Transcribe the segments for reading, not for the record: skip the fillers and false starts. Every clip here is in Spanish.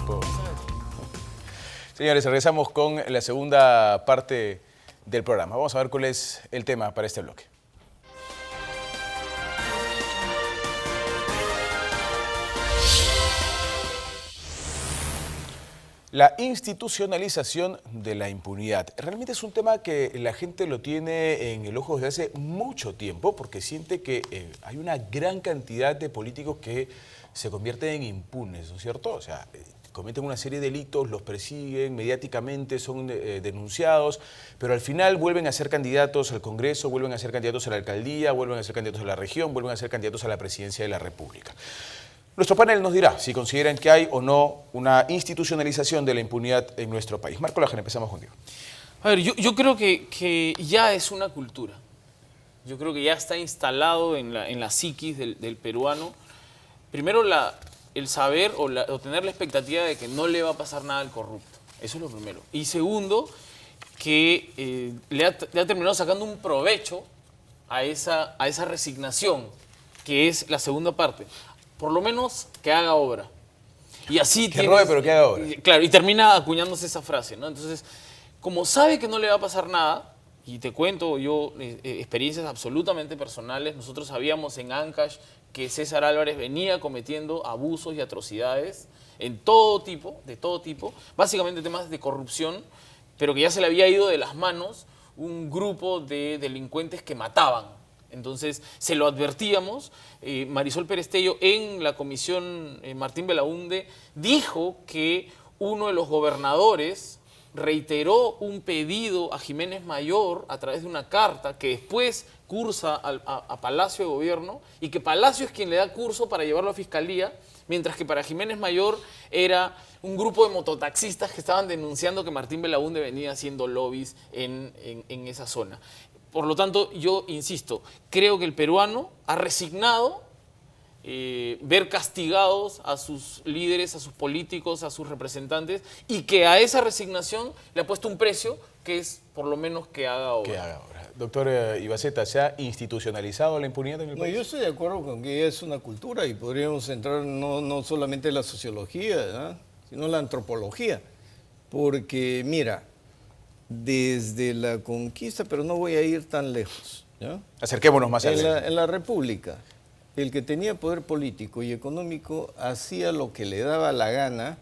tiempo. Señores, regresamos con la segunda parte del programa. Vamos a ver cuál es el tema para este bloque. La institucionalización de la impunidad. Realmente es un tema que la gente lo tiene en el ojo desde hace mucho tiempo porque siente que hay una gran cantidad de políticos que se convierten en impunes, ¿no es cierto? O sea, cometen una serie de delitos, los persiguen, mediáticamente son denunciados, pero al final vuelven a ser candidatos al Congreso, vuelven a ser candidatos a la alcaldía, vuelven a ser candidatos a la región, vuelven a ser candidatos a la presidencia de la República. Nuestro panel nos dirá si consideran que hay o no una institucionalización de la impunidad en nuestro país. Marco Laján, empezamos contigo. A ver, yo creo que ya es una cultura. Yo creo que ya está instalado en la psiquis del peruano. Primero, el saber o tener la expectativa de que no le va a pasar nada al corrupto. Eso es lo primero. Y segundo, que le ha terminado sacando un provecho a esa resignación, que es la segunda parte. Por lo menos que haga obra. Y así que robe, pero que haga obra. Claro, y termina acuñándose esa frase, ¿no? Entonces, como sabe que no le va a pasar nada, y te cuento yo experiencias absolutamente personales, nosotros sabíamos en Ancash que César Álvarez venía cometiendo abusos y atrocidades de todo tipo, básicamente temas de corrupción, pero que ya se le había ido de las manos un grupo de delincuentes que mataban. Entonces, se lo advertíamos. Marisol Perestello en la comisión Martín Belaunde dijo que uno de los gobernadores reiteró un pedido a Jiménez Mayor a través de una carta que después cursa a Palacio de Gobierno y que Palacio es quien le da curso para llevarlo a Fiscalía, mientras que para Jiménez Mayor era un grupo de mototaxistas que estaban denunciando que Martín Belaunde venía haciendo lobbies en esa zona. Por lo tanto, yo insisto, creo que el peruano ha resignado ver castigados a sus líderes, a sus políticos, a sus representantes, y que a esa resignación le ha puesto un precio que es por lo menos que haga obra. Que haga obra. Doctor Ibaceta, ¿se ha institucionalizado la impunidad en el país? Yo estoy de acuerdo con que es una cultura y podríamos entrar no solamente en la sociología, ¿no?, sino en la antropología. Porque, mira, desde la conquista, pero no voy a ir tan lejos, ¿ya? Acerquémonos más allá. En la República, el que tenía poder político y económico hacía lo que le daba la gana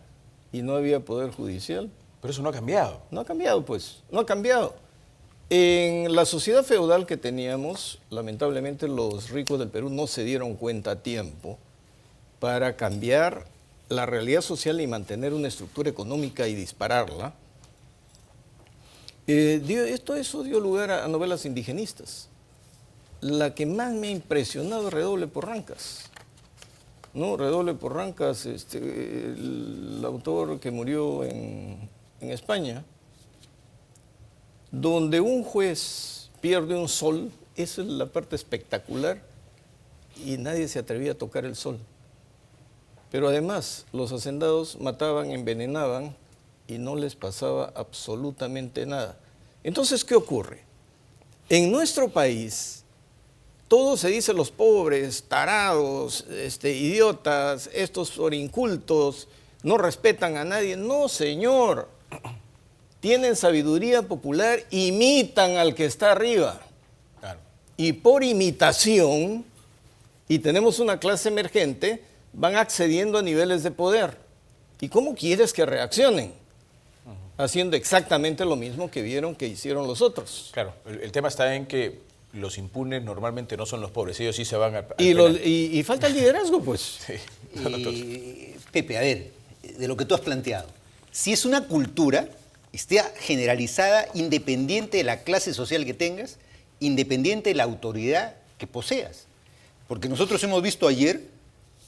y no había poder judicial. Pero eso no ha cambiado. No ha cambiado, pues, no ha cambiado. En la sociedad feudal que teníamos, lamentablemente los ricos del Perú no se dieron cuenta a tiempo para cambiar la realidad social y mantener una estructura económica y dispararla. Eso dio lugar a novelas indigenistas. La que más me ha impresionado es Redoble Porrancas. ¿No? Redoble Porrancas, el autor que murió en España, donde un juez pierde un sol, esa es la parte espectacular, y nadie se atrevía a tocar el sol. Pero además, los hacendados mataban, envenenaban, y no les pasaba absolutamente nada. Entonces, ¿qué ocurre? En nuestro país, todo se dice los pobres, tarados, idiotas, estos sorincultos, no respetan a nadie. No, señor. Tienen sabiduría popular, imitan al que está arriba. Claro. Y por imitación, y tenemos una clase emergente, van accediendo a niveles de poder. ¿Y cómo quieres que reaccionen? Haciendo exactamente lo mismo que vieron que hicieron los otros. Claro, el tema está en que los impunes normalmente no son los pobres, ellos sí se van al y falta el liderazgo, pues. Sí. Pepe, a ver, de lo que tú has planteado, si es una cultura, esté generalizada, independiente de la clase social que tengas, independiente de la autoridad que poseas. Porque nosotros hemos visto ayer,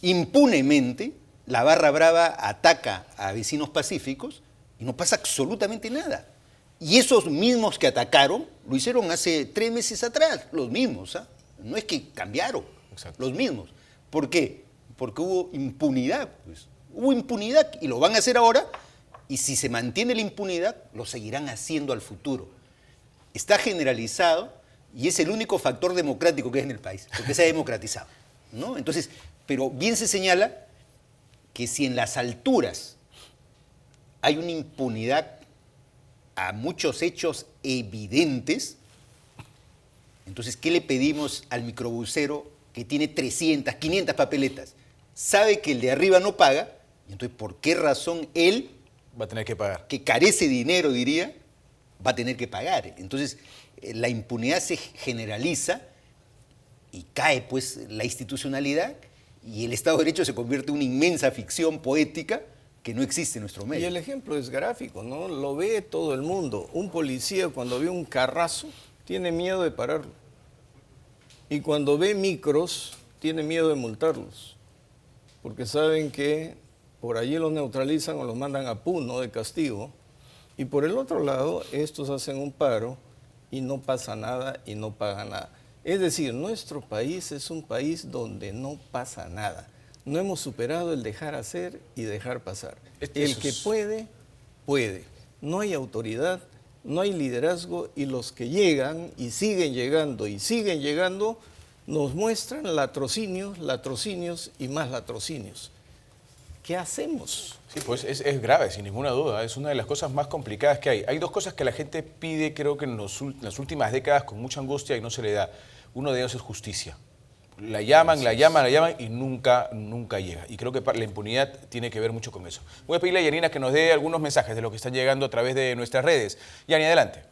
impunemente, la barra brava ataca a vecinos pacíficos y no pasa absolutamente nada. Y esos mismos que atacaron lo hicieron hace 3 meses atrás, los mismos, ¿ah? No es que cambiaron. Exacto. Los mismos. ¿Por qué? Porque hubo impunidad, pues. Hubo impunidad y lo van a hacer ahora, y si se mantiene la impunidad, lo seguirán haciendo al futuro. Está generalizado y es el único factor democrático que hay en el país, porque se ha democratizado, ¿no? Entonces, pero bien se señala que si en las alturas hay una impunidad a muchos hechos evidentes. Entonces, ¿qué le pedimos al microbusero que tiene 300, 500 papeletas? Sabe que el de arriba no paga, y entonces, ¿por qué razón él, Va a tener que pagar. que carece de dinero, diría, va a tener que pagar? Entonces, la impunidad se generaliza y cae, pues, la institucionalidad, y el Estado de Derecho se convierte en una inmensa ficción poética que no existe en nuestro Y medio. el ejemplo es gráfico, ¿no? Lo ve todo el mundo. Un policía cuando ve un carrazo tiene miedo de pararlo. Y cuando ve micros tiene miedo de multarlos. Porque saben que por allí los neutralizan o los mandan a Puno de castigo. Y por el otro lado, estos hacen un paro y no pasa nada y no pagan nada. Es decir, nuestro país es un país donde no pasa nada. No hemos superado el dejar hacer y dejar pasar. El que puede, puede. No hay autoridad, no hay liderazgo, y los que llegan y siguen llegando nos muestran latrocinios y más latrocinios. ¿Qué hacemos? Sí, pues es grave, sin ninguna duda. Es una de las cosas más complicadas que hay. Hay dos cosas que la gente pide, creo que en las últimas décadas, con mucha angustia, y no se le da. Uno de ellos es justicia. La llaman y nunca llega. Y creo que la impunidad tiene que ver mucho con eso. Voy a pedirle a Yanina que nos dé algunos mensajes de lo que están llegando a través de nuestras redes. Yani, adelante.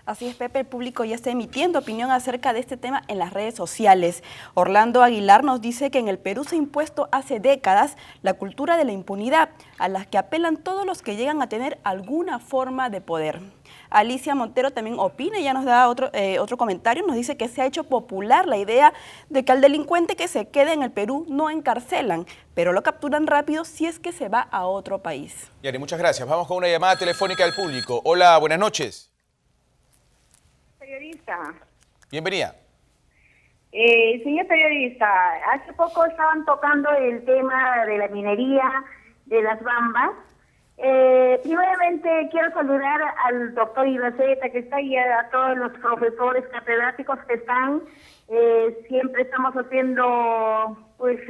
Así es, Pepe, el público ya está emitiendo opinión acerca de este tema en las redes sociales. Orlando Aguilar nos dice que en el Perú se ha impuesto hace décadas la cultura de la impunidad, a la que apelan todos los que llegan a tener alguna forma de poder. Alicia Montero también opina y ya nos da otro comentario, nos dice que se ha hecho popular la idea de que al delincuente que se quede en el Perú no encarcelan, pero lo capturan rápido si es que se va a otro país. Yani, muchas gracias. Vamos con una llamada telefónica del público. Hola, buenas noches. Periodista. Bienvenida. Señor periodista, hace poco estaban tocando el tema de la minería de las bambas. Primeramente quiero saludar al doctor Iraceta que está ahí, a todos los profesores catedráticos que están. Siempre estamos haciendo, pues,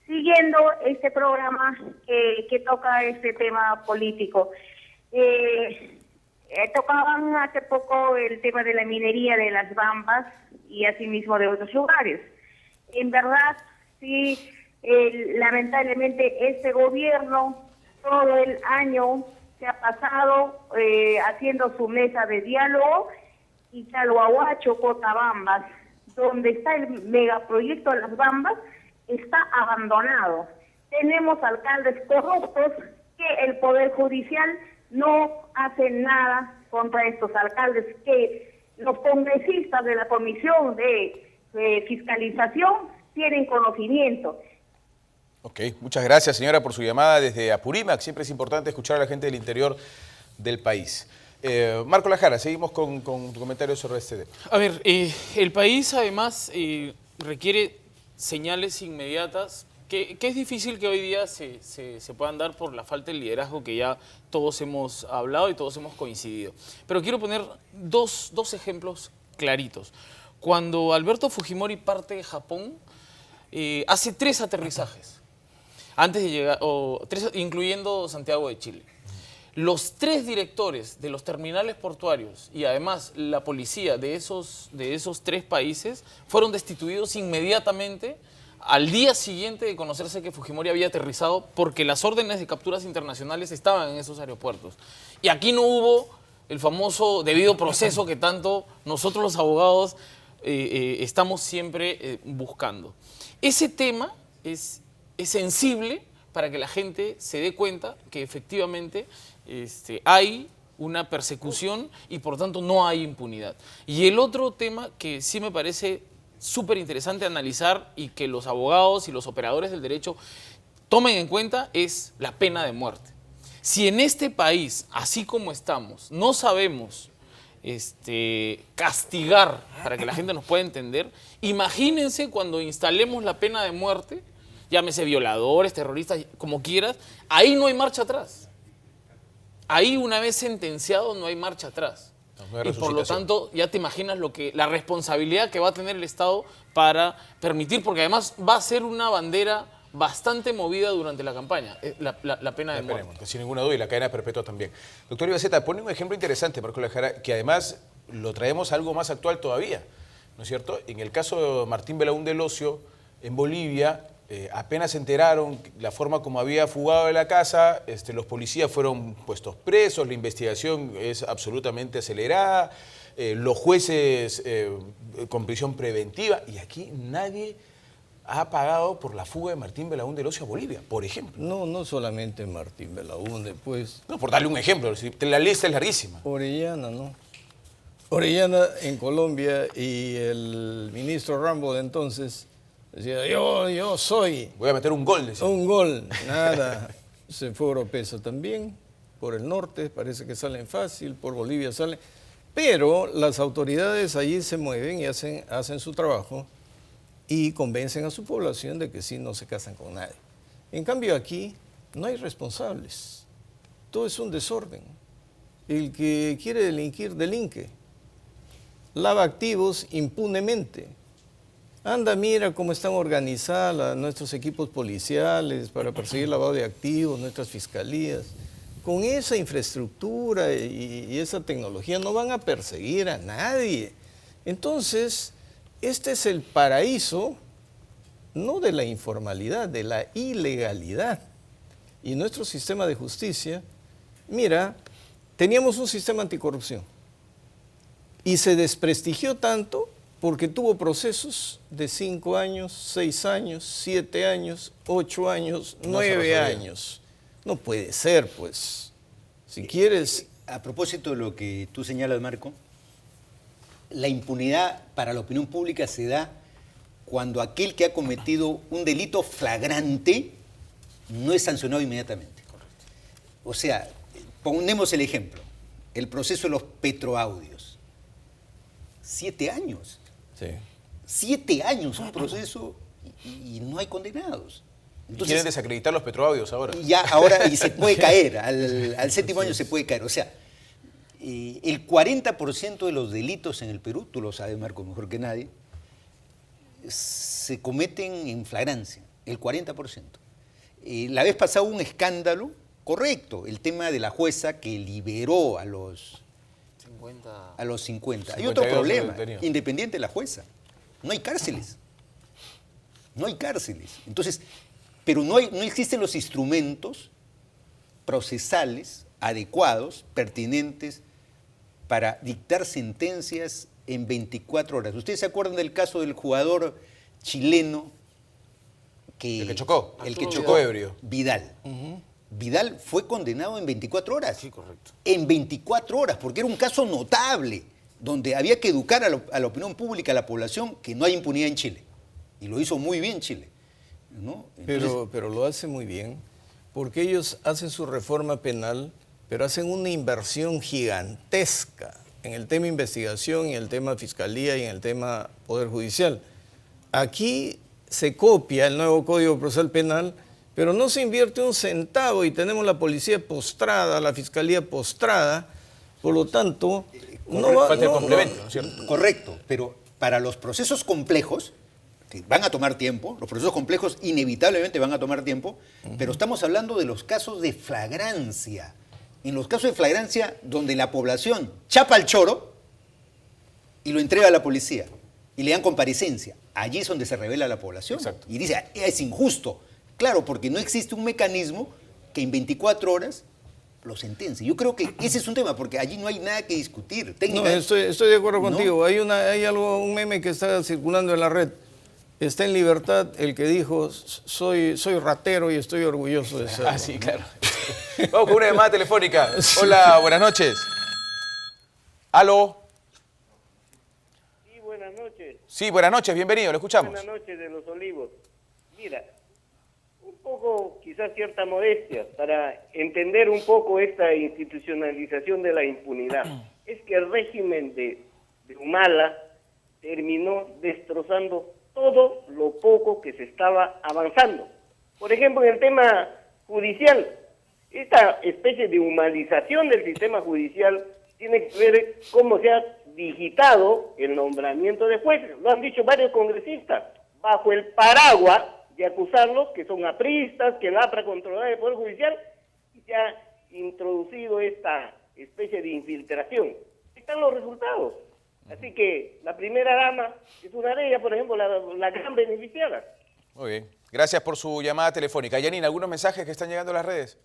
siguiendo este programa que toca este tema político. Tocaban hace poco el tema de la minería de las bambas y asimismo de otros lugares. En verdad, sí, lamentablemente este gobierno todo el año se ha pasado haciendo su mesa de diálogo, y Talhuahuacho, Cotabambas, donde está el megaproyecto de las bambas, está abandonado. Tenemos alcaldes corruptos que el Poder Judicial no hace nada contra estos alcaldes, que los congresistas de la Comisión de Fiscalización tienen conocimiento. Ok, muchas gracias, señora, por su llamada desde Apurímac. Siempre es importante escuchar a la gente del interior del país. Marco Lajara, seguimos con tu comentario sobre este tema. A ver, el país además requiere señales inmediatas que es difícil que hoy día se puedan dar por la falta de liderazgo que ya todos hemos hablado y todos hemos coincidido. Pero quiero poner dos ejemplos claritos. Cuando Alberto Fujimori parte de Japón, hace 3 aterrizajes, antes de llegar, incluyendo Santiago de Chile. Los 3 directores de los terminales portuarios y además la policía de esos 3 países fueron destituidos inmediatamente al día siguiente de conocerse que Fujimori había aterrizado, porque las órdenes de capturas internacionales estaban en esos aeropuertos. Y aquí no hubo el famoso debido proceso que tanto nosotros los abogados estamos siempre buscando. Ese tema es sensible para que la gente se dé cuenta que efectivamente hay una persecución y por tanto no hay impunidad. Y el otro tema que sí me parece súper interesante analizar y que los abogados y los operadores del derecho tomen en cuenta es la pena de muerte. Si en este país, así como estamos, no sabemos castigar para que la gente nos pueda entender, imagínense cuando instalemos la pena de muerte, llámese violadores, terroristas, como quieras, ahí no hay marcha atrás. Ahí una vez sentenciado no hay marcha atrás. Y por lo tanto, ya te imaginas la responsabilidad que va a tener el Estado para permitir, porque además va a ser una bandera bastante movida durante la campaña, la pena de muerte. Esperemos, sin ninguna duda, y la cadena perpetua también. Doctor Ibaceta, pone un ejemplo interesante, Marco Lejara, que además lo traemos a algo más actual todavía, ¿no es cierto? En el caso de Martín Belaúnde Locio, en Bolivia, apenas se enteraron la forma como había fugado de la casa, los policías fueron puestos presos, la investigación es absolutamente acelerada, los jueces con prisión preventiva, y aquí nadie ha pagado por la fuga de Martín Belaúnde Locio a Bolivia, por ejemplo. No, no solamente Martín Belaúnde, pues No, por darle un ejemplo, la lista es larguísima. Orellana, ¿no? Orellana en Colombia, y el ministro Rambo de entonces decía, yo soy Voy a meter un gol, decía. un gol, nada. Se fue a Oropesa también, por el norte, parece que salen fácil, por Bolivia salen. Pero las autoridades allí se mueven y hacen su trabajo y convencen a su población de que sí, no se casan con nadie. En cambio aquí no hay responsables, todo es un desorden. El que quiere delinquir, delinque. Lava activos impunemente. Anda, mira cómo están organizadas nuestros equipos policiales para perseguir lavado de activos, nuestras fiscalías. Con esa infraestructura y esa tecnología no van a perseguir a nadie. Entonces, este es el paraíso, no de la informalidad, de la ilegalidad. Y nuestro sistema de justicia, mira, teníamos un sistema anticorrupción y se desprestigió tanto porque tuvo procesos de 5 años, 6 años, 7 años, 8 años, 9 años. No puede ser, pues. Si quieres... A propósito de lo que tú señalas, Marco, la impunidad para la opinión pública se da cuando aquel que ha cometido un delito flagrante no es sancionado inmediatamente. O sea, ponemos el ejemplo, el proceso de los petroaudios. 7 años. Sí. 7 años un proceso y no hay condenados. Entonces, quieren desacreditar los petroaudios ahora. Y se puede caer, al séptimo año se puede caer. O sea, el 40% de los delitos en el Perú, tú lo sabes, Marco, mejor que nadie, se cometen en flagrancia, el 40%. La vez pasada hubo un escándalo, correcto, el tema de la jueza que liberó a los 50. Hay otro problema, independiente de la jueza, no hay cárceles. No hay cárceles. Entonces, pero no existen los instrumentos procesales adecuados, pertinentes, para dictar sentencias en 24 horas. ¿Ustedes se acuerdan del caso del jugador chileno el que chocó ebrio? Vidal. Vidal fue condenado en 24 horas. Sí, correcto. En 24 horas, porque era un caso notable, donde había que educar a la opinión pública, a la población, que no hay impunidad en Chile. Y lo hizo muy bien Chile, ¿no? Entonces, pero lo hace muy bien, porque ellos hacen su reforma penal, pero hacen una inversión gigantesca en el tema investigación, en el tema fiscalía y en el tema poder judicial. Aquí se copia el nuevo Código Procesal Penal, pero no se invierte un centavo y tenemos la policía postrada, la fiscalía postrada, por lo tanto... falta el complemento, ¿no es cierto? Correcto, pero para los procesos complejos, que van a tomar tiempo, los procesos complejos inevitablemente van a tomar tiempo, pero estamos hablando de los casos de flagrancia. En los casos de flagrancia donde la población chapa al choro y lo entrega a la policía y le dan comparecencia, allí es donde se revela la población. Exacto. Y dice, es injusto. Claro, porque no existe un mecanismo que en 24 horas lo sentencie. Yo creo que ese es un tema, porque allí no hay nada que discutir. No, estoy de acuerdo contigo. Hay un meme que está circulando en la red. Está en libertad el que dijo, soy ratero y estoy orgulloso de serlo. Ah, sí, claro. Vamos con una llamada telefónica. Hola, buenas noches. ¿Aló? Sí, buenas noches. Sí, buenas noches, bienvenido, lo escuchamos. Buenas noches de Los Olivos. Mira, un poco, quizás cierta modestia, para entender un poco esta institucionalización de la impunidad. Es que el régimen de Humala terminó destrozando todo lo poco que se estaba avanzando. Por ejemplo, en el tema judicial, esta especie de humanización del sistema judicial tiene que ver cómo se ha digitado el nombramiento de jueces. Lo han dicho varios congresistas, bajo el paraguas de acusarlos, que son apristas, que lapra controlar el Poder Judicial, y se ha introducido esta especie de infiltración. Están los resultados. Así que la primera dama es una de ellas, por ejemplo, la gran beneficiada. Muy bien. Gracias por su llamada telefónica. Yanina, ¿algunos mensajes que están llegando a las redes?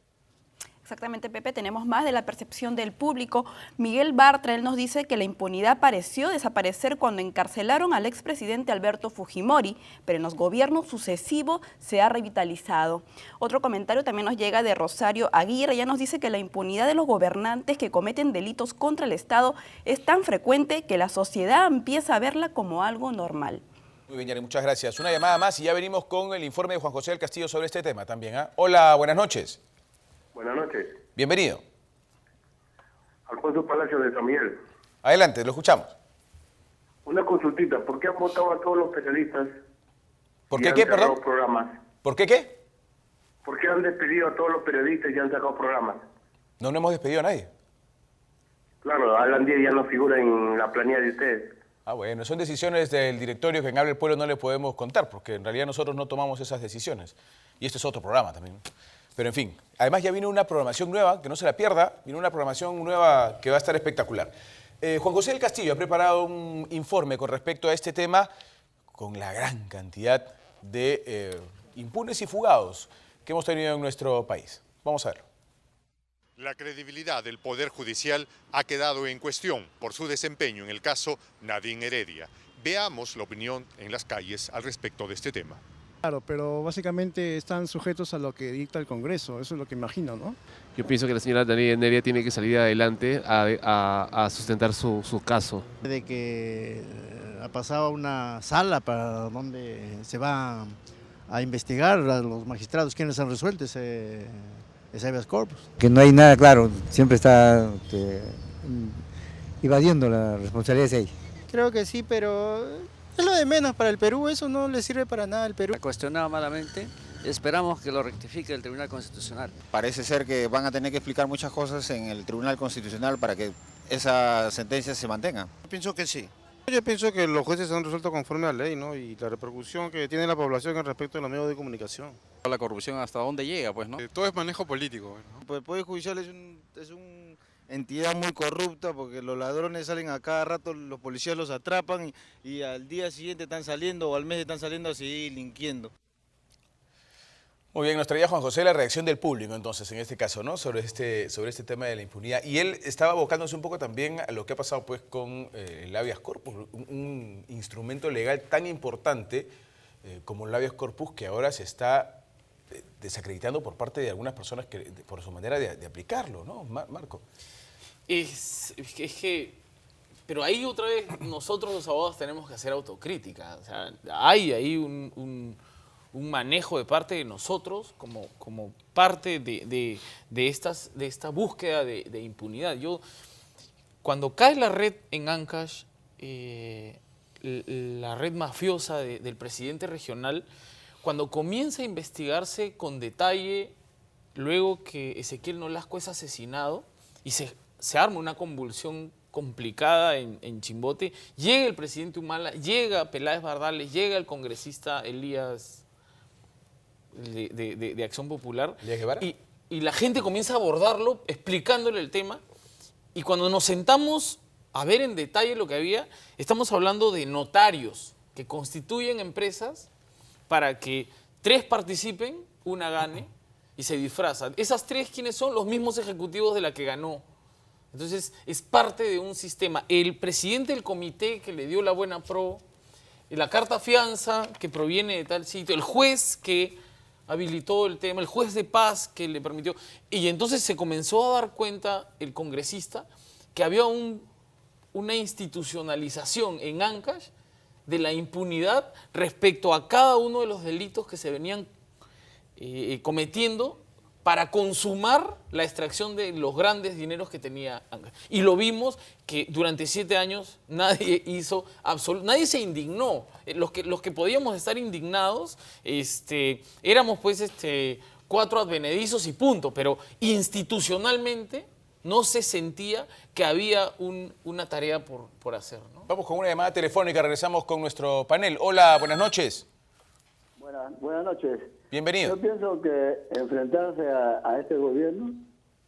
Exactamente, Pepe, tenemos más de la percepción del público. Miguel Bartra, él nos dice que la impunidad pareció desaparecer cuando encarcelaron al expresidente Alberto Fujimori, pero en los gobiernos sucesivos se ha revitalizado. Otro comentario también nos llega de Rosario Aguirre, ella nos dice que la impunidad de los gobernantes que cometen delitos contra el Estado es tan frecuente que la sociedad empieza a verla como algo normal. Muy bien, Yanina, muchas gracias. Una llamada más y ya venimos con el informe de Juan José del Castillo sobre este tema también. Hola, buenas noches. Buenas noches. Bienvenido. Alfonso Palacio de San Miguel. Adelante, lo escuchamos. Una consultita, ¿por qué han votado a todos los periodistas? ¿Por y qué han qué, sacado perdón? programas? ¿Por qué qué? ¿Por qué han despedido a todos los periodistas y han sacado programas? No hemos despedido a nadie. Claro, Alan Díaz ya no figura en la planilla de ustedes. Bueno, son decisiones del directorio que en Habla el Pueblo no le podemos contar, porque en realidad nosotros no tomamos esas decisiones. Y este es otro programa también. Pero en fin, además ya viene una programación nueva, que no se la pierda, viene una programación nueva que va a estar espectacular. Juan José del Castillo ha preparado un informe con respecto a este tema, con la gran cantidad de impunes y fugados que hemos tenido en nuestro país. Vamos a verlo. La credibilidad del Poder Judicial ha quedado en cuestión por su desempeño en el caso Nadine Heredia. Veamos la opinión en las calles al respecto de este tema. Claro, pero básicamente están sujetos a lo que dicta el Congreso, eso es lo que imagino, ¿no? Yo pienso que la señora Nadine Heredia tiene que salir adelante a sustentar su caso. De que ha pasado a una sala para donde se va a investigar a los magistrados quienes han resuelto ese habeas corpus. Que no hay nada claro, siempre está evadiendo la responsabilidad de ella. Creo que sí, pero es lo de menos para el Perú, eso no le sirve para nada al Perú. Cuestionado malamente, esperamos que lo rectifique el Tribunal Constitucional. Parece ser que van a tener que explicar muchas cosas en el Tribunal Constitucional para que esa sentencia se mantenga. Yo pienso que sí. Yo pienso que los jueces han resuelto conforme a la ley, ¿no? Y la repercusión que tiene la población en respecto a los medios de comunicación. La corrupción hasta dónde llega, pues, ¿no? Todo es manejo político, ¿no? Pues el Poder Judicial es una entidad muy corrupta porque los ladrones salen a cada rato, los policías los atrapan y al día siguiente están saliendo o al mes están saliendo a seguir delinquiendo. Muy bien, nos traía Juan José la reacción del público, entonces, en este caso, ¿no? Sobre este tema de la impunidad. Y él estaba abocándose un poco también a lo que ha pasado pues, con el habeas corpus, un instrumento legal tan importante como el habeas corpus que ahora se está desacreditando por parte de algunas personas por su manera de aplicarlo, ¿no, Marco? Es que, pero ahí otra vez nosotros los abogados tenemos que hacer autocrítica. O sea, hay ahí un manejo de parte de nosotros como parte de esta búsqueda de impunidad. Cuando cae la red en Ancash, la red mafiosa del presidente regional, cuando comienza a investigarse con detalle, luego que Ezequiel Nolasco es asesinado y se arma una convulsión complicada en Chimbote, llega el presidente Humala, llega Peláez Bardales, llega el congresista Elías de Acción Popular y la gente comienza a abordarlo explicándole el tema, y cuando nos sentamos a ver en detalle lo que había, estamos hablando de notarios que constituyen empresas para que 3 participen, una gane y se disfrazan. Esas 3, ¿quiénes son? Los mismos ejecutivos de la que ganó. Entonces es parte de un sistema. El presidente del comité que le dio la buena pro, la carta fianza que proviene de tal sitio, el juez que habilitó el tema, el juez de paz que le permitió. Y entonces se comenzó a dar cuenta el congresista que había una institucionalización en Ancash de la impunidad respecto a cada uno de los delitos que se venían cometiendo para consumar la extracción de los grandes dineros que tenía Ancash. Y lo vimos que durante 7 años nadie hizo nadie se indignó. Los que podíamos estar indignados éramos pues 4 advenedizos y punto, pero institucionalmente no se sentía que había una tarea por hacer, ¿no? Vamos con una llamada telefónica, regresamos con nuestro panel. Hola, buenas noches. Buenas noches. Bienvenido. Yo pienso que enfrentarse a este gobierno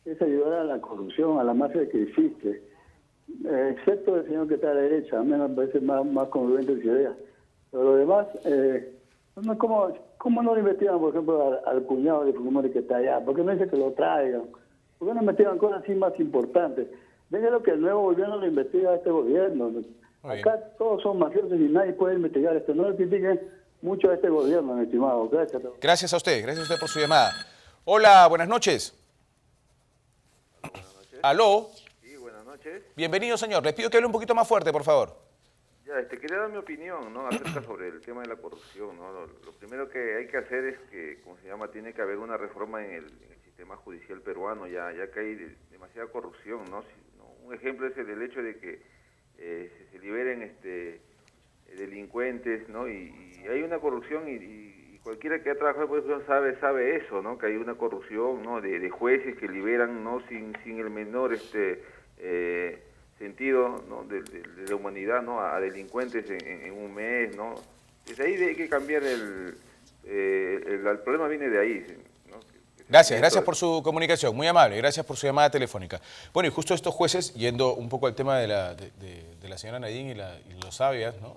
es ayudar a la corrupción, a la mafia que existe. Excepto el señor que está a la derecha, a mí me parece más congruente su idea. Pero lo demás, ¿cómo no lo investigan, por ejemplo, al cuñado de Fujimori que está allá? ¿Por qué no dice que lo traigan? ¿Por qué no investigan cosas así más importantes? Déjenlo que el nuevo gobierno lo investiga a este gobierno. Acá todos son mafiosos y nadie puede investigar esto. No le critiquen mucho a este gobierno, mi estimado. Gracias. Gracias a usted por su llamada. Hola, buenas noches. ¿Aló? Sí, buenas noches. Bienvenido, señor. Les pido que hable un poquito más fuerte, por favor. Ya, quería dar mi opinión, ¿no?, acerca sobre el tema de la corrupción, ¿no? Lo primero que hay que hacer es que, ¿cómo se llama?, tiene que haber una reforma en el sistema judicial peruano, ya que hay demasiada corrupción, ¿no? Un ejemplo es el hecho de que se liberen delincuentes, ¿no? Y hay una corrupción y cualquiera que ha trabajado por eso sabe eso, ¿no? Que hay una corrupción, ¿no?, de jueces que liberan, ¿no?, sin el menor sentido, ¿no?, de la humanidad, ¿no?, a delincuentes en un mes, ¿no? Desde ahí hay que cambiar el problema viene de ahí, ¿no? Gracias por su comunicación, muy amable, gracias por su llamada telefónica. Bueno, y justo estos jueces, yendo un poco al tema de la señora Nadine y los Sabias, ¿no?,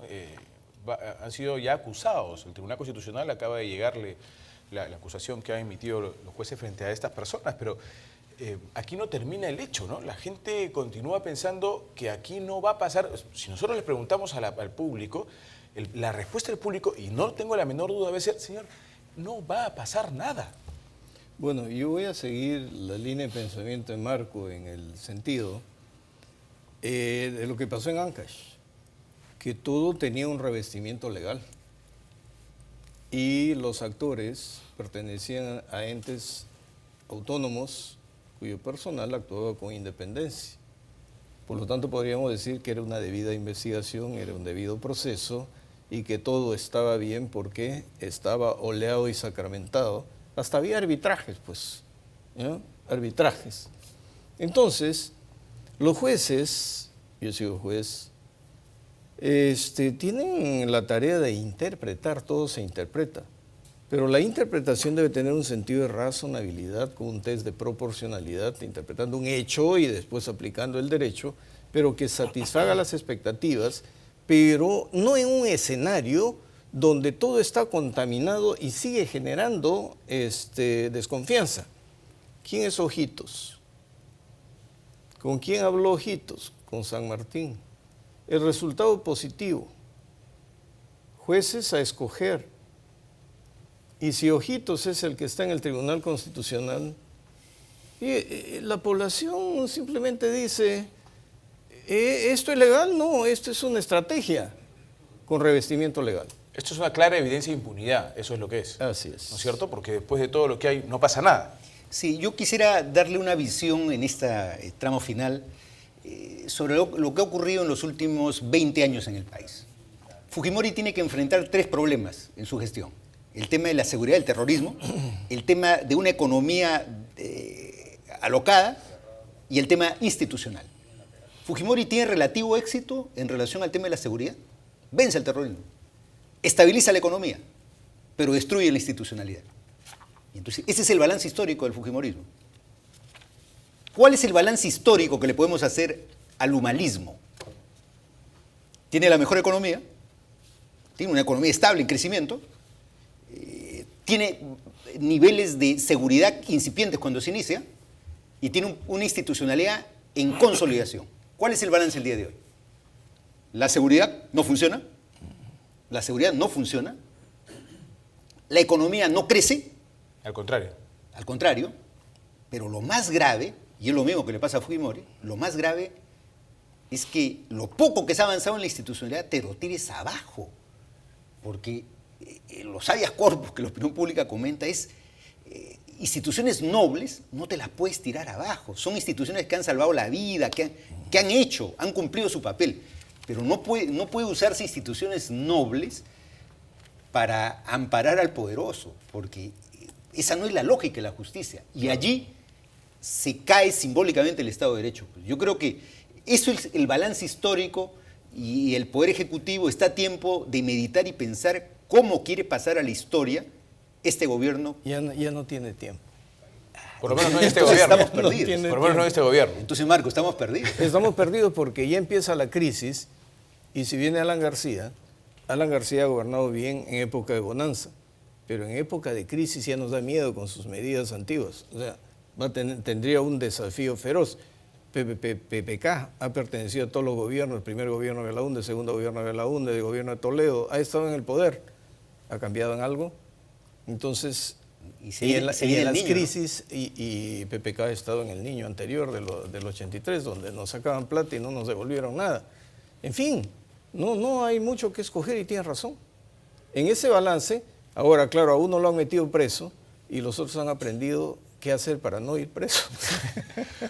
han sido ya acusados. El Tribunal Constitucional acaba de llegarle la acusación que han emitido los jueces frente a estas personas, pero aquí no termina el hecho, ¿no? La gente continúa pensando que aquí no va a pasar. Si nosotros les preguntamos al público, la respuesta del público, y no tengo la menor duda, debe ser, señor, no va a pasar nada. Bueno, yo voy a seguir la línea de pensamiento de Marco en el sentido de lo que pasó en Ancash, que todo tenía un revestimiento legal y los actores pertenecían a entes autónomos cuyo personal actuaba con independencia. Por lo tanto, podríamos decir que era una debida investigación, era un debido proceso y que todo estaba bien porque estaba oleado y sacramentado. Hasta había arbitrajes, pues, ¿no? Arbitrajes. Entonces, los jueces, yo he sido juez, tienen la tarea de interpretar, todo se interpreta, pero la interpretación debe tener un sentido de razonabilidad con un test de proporcionalidad, interpretando un hecho y después aplicando el derecho, pero que satisfaga las expectativas, pero no en un escenario donde todo está contaminado y sigue generando desconfianza. ¿Quién es Ojitos? ¿Con quién habló Ojitos? Con San Martín. El resultado positivo. Jueces a escoger. Y si Ojitos es el que está en el Tribunal Constitucional, la población simplemente dice, ¿esto es legal? No, esto es una estrategia con revestimiento legal. Esto es una clara evidencia de impunidad, eso es lo que es. Así es. ¿No es cierto? Porque después de todo lo que hay, no pasa nada. Sí, yo quisiera darle una visión en este tramo final sobre lo que ha ocurrido en los últimos 20 años en el país. Fujimori tiene que enfrentar 3 problemas en su gestión. El tema de la seguridad del terrorismo, el tema de una economía alocada y el tema institucional. Fujimori tiene relativo éxito en relación al tema de la seguridad. Vence el terrorismo, estabiliza la economía, pero destruye la institucionalidad. Y entonces, ese es el balance histórico del fujimorismo. ¿Cuál es el balance histórico que le podemos hacer al humanismo? Tiene la mejor economía, tiene una economía estable en crecimiento, tiene niveles de seguridad incipientes cuando se inicia y tiene una institucionalidad en consolidación. ¿Cuál es el balance el día de hoy? La seguridad no funciona, la seguridad no funciona, la economía no crece. Al contrario. Al contrario, pero lo más grave, y es lo mismo que le pasa a Fujimori, lo más grave es que lo poco que se ha avanzado en la institucionalidad te lo tires abajo, porque los habeas corpus que la opinión pública comenta es instituciones nobles no te las puedes tirar abajo, son instituciones que han salvado la vida, que han cumplido su papel, pero no puede usarse instituciones nobles para amparar al poderoso, porque esa no es la lógica de la justicia, y allí se cae simbólicamente el Estado de Derecho. Yo creo que eso es el balance histórico y el Poder Ejecutivo está a tiempo de meditar y pensar cómo quiere pasar a la historia este gobierno. Ya no tiene tiempo. Por lo menos no en este gobierno. Estamos perdidos. Por lo menos no en este gobierno. Entonces, Marco, estamos perdidos. Estamos perdidos porque ya empieza la crisis y si viene Alan García ha gobernado bien en época de bonanza, pero en época de crisis ya nos da miedo con sus medidas antiguas. O sea, tendría un desafío feroz. PPK ha pertenecido a todos los gobiernos, el primer gobierno de Belaúnde, el segundo gobierno de Belaúnde, el gobierno de Toledo, ha estado en el poder. ¿Ha cambiado en algo? Entonces, en las crisis, y PPK ha estado en el Niño anterior del 83, donde nos sacaban plata y no nos devolvieron nada. En fin, no hay mucho que escoger y tiene razón. En ese balance, ahora, claro, a uno lo han metido preso y los otros han aprendido qué hacer para no ir preso.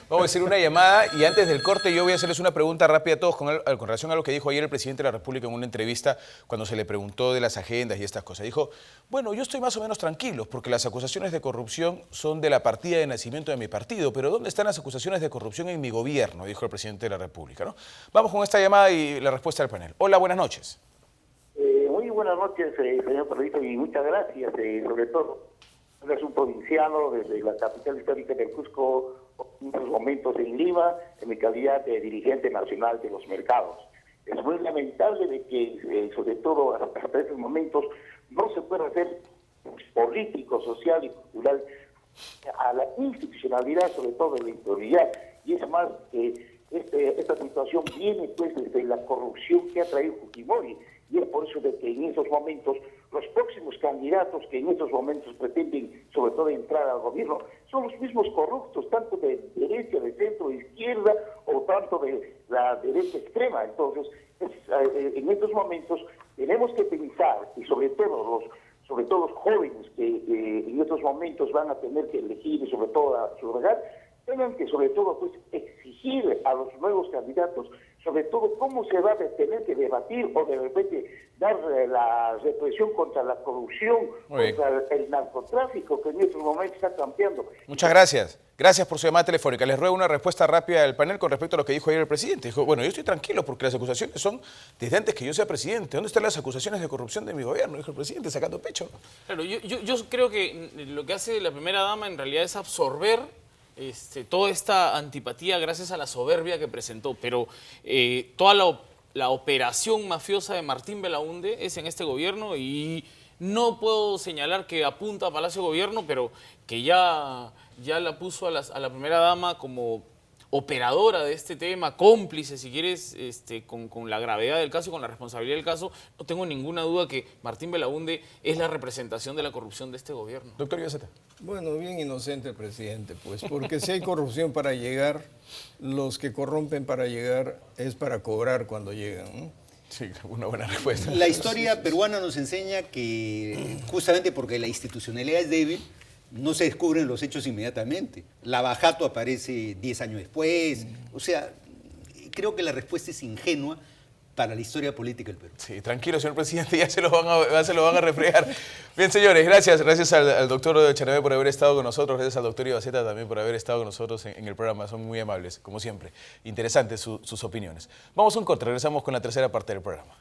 Vamos a hacer una llamada y antes del corte yo voy a hacerles una pregunta rápida a todos con relación a lo que dijo ayer el presidente de la República en una entrevista cuando se le preguntó de las agendas y estas cosas. Dijo, bueno, yo estoy más o menos tranquilo porque las acusaciones de corrupción son de la partida de nacimiento de mi partido, pero ¿dónde están las acusaciones de corrupción en mi gobierno? Dijo el presidente de la República, ¿no? Vamos con esta llamada y la respuesta del panel. Hola, buenas noches. Muy buenas noches, señor Perrito, y muchas gracias, sobre todo. Es un provinciano desde la capital histórica del Cusco, en estos momentos en Lima, en mi calidad de dirigente nacional de los mercados. Es muy lamentable de que, sobre todo hasta estos momentos, no se pueda hacer político, social y cultural a la institucionalidad, sobre todo de la autoridad. Y es más, esta situación viene pues desde la corrupción que ha traído Fujimori. Y es por eso de que en esos momentos, los próximos candidatos que en estos momentos pretenden, sobre todo, entrar al gobierno, son los mismos corruptos, tanto de derecha, de centro, de izquierda, o tanto de la derecha extrema. Entonces, en estos momentos tenemos que pensar, y sobre todo los jóvenes que en estos momentos van a tener que elegir y sobre todo a sufragar, tengan que sobre todo pues exigir a los nuevos candidatos sobre todo cómo se va a tener que debatir o de repente dar la represión contra la corrupción, contra el narcotráfico que en estos momentos está campeando. Muchas gracias. Gracias por su llamada telefónica. Les ruego una respuesta rápida del panel con respecto a lo que dijo ayer el presidente. Dijo, bueno, yo estoy tranquilo porque las acusaciones son desde antes que yo sea presidente. ¿Dónde están las acusaciones de corrupción de mi gobierno? Dijo el presidente, sacando pecho. Claro, yo creo que lo que hace la primera dama en realidad es absorber toda esta antipatía gracias a la soberbia que presentó, pero toda la operación mafiosa de Martín Belaúnde es en este gobierno y no puedo señalar que apunta a Palacio de Gobierno, pero que ya la puso a la primera dama como operadora de este tema, cómplice, si quieres, con la gravedad del caso y con la responsabilidad del caso. No tengo ninguna duda que Martín Belaúnde es la representación de la corrupción de este gobierno. Doctor Ibarzeta. Bueno, bien inocente el presidente, pues, porque si hay corrupción para llegar, los que corrompen para llegar es para cobrar cuando llegan, ¿no? Sí, una buena respuesta. La historia peruana nos enseña que justamente porque la institucionalidad es débil, no se descubren los hechos inmediatamente. Lavajato aparece 10 años después. O sea, creo que la respuesta es ingenua para la historia política del Perú. Sí, tranquilo, señor presidente, ya se lo van a refregar. Bien, señores, gracias al doctor Chernevé por haber estado con nosotros, gracias al doctor Ibarzeta también por haber estado con nosotros en el programa. Son muy amables, como siempre. Interesantes sus opiniones. Vamos a un corte, regresamos con la tercera parte del programa.